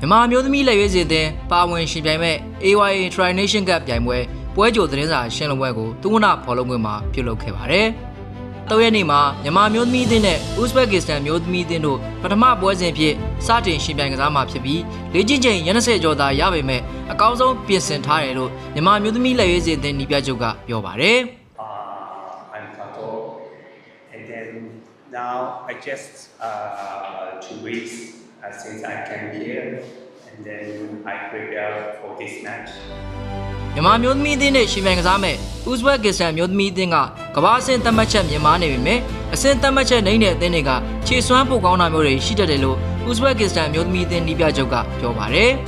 မြန်မာမျိုးသမီးလက်ရွေးစည်တင်ပါဝင်ရှင်ပြိုင်မဲ့ AYA Tri-Nation Cup ပြိုင်ပွဲကြိုသတင်းစာရှင်းလင်းပွဲကိုသူဝနဘောလုံးကွင်းမှာပြုလုပ်ခဲ့ပါတယ်။၃ရက်နေ့မှာမြန်မာမျိုးသမီးအသင်းနဲ့ Uzbekistan မျိုးသမီးအသင်းတို့ပထမပွဲစဉ်ဖြစ်စတင်ရှင်ပြိုင်ကစားမှာဖြစ်ပြီးလေ့ကျင့်ချိန်ရက်20ကျော်သာရပေမဲ့အကောင်းဆုံးပြင်ဆင်ထားတယ်လို့မြန်မာမျိုးသမီးလက်ရွေးစည်တင်နီးပြချုပ်ကပြောပါတယ်။ I'm Kato, and then now I just 2 weeks since I came here, and then I prepare for this match. မြန်မာမျိုးသမီးအသင်းနဲ့ရှင်ပြိုင်ကစားမဲ့ Uzbekistan မျိုးသမီးအသင်းကကမ္ဘာအဆင့်သတ်မှတ်ချက်မြန်မာနေပေမဲ့အဆင့်သတ်မှတ်ချက်နိုင်တဲ့အသင်းတွေကခြေစွမ်းပိုကောင်းတာမျိုးတွေရှိတတ်တယ်လို့ Uzbekistan မျိုးသမီးအသင်းနီးပြချုပ်ကပြောပါတယ်။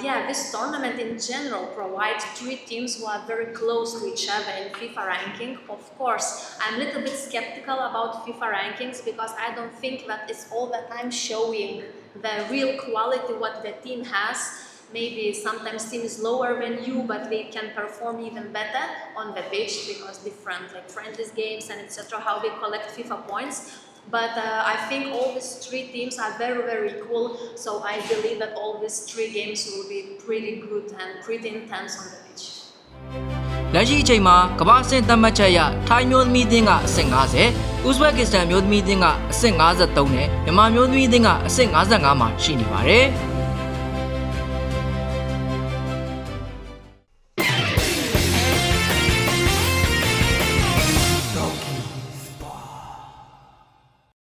Yeah, this tournament in general provides 3 teams who are very close to each other in FIFA ranking. Of course, I'm a little bit skeptical about FIFA rankings because I don't think that it's all the time showing the real quality what the team has. Maybe sometimes team is lower than you, but they can perform even better on the pitch because different like friendly games and etc. How they collect FIFA points. But I think all these 3 teams are very, very equal. So I believe that all these 3 games will be pretty good and pretty intense on the pitch. လက်ရှိအချိန်မှာကမ္ဘာအဆင့်သတ်မှတ်ချက်အရထိုင်းမျိုးသမီးအသင်းကအဆင့်50 Uzbekistan မျိုးသမီးအသင်းကအဆင့်53နဲ့မြန်မာမျိုးသမီးအသင်းကအဆင့်55မှာရှိနေပါတယ်။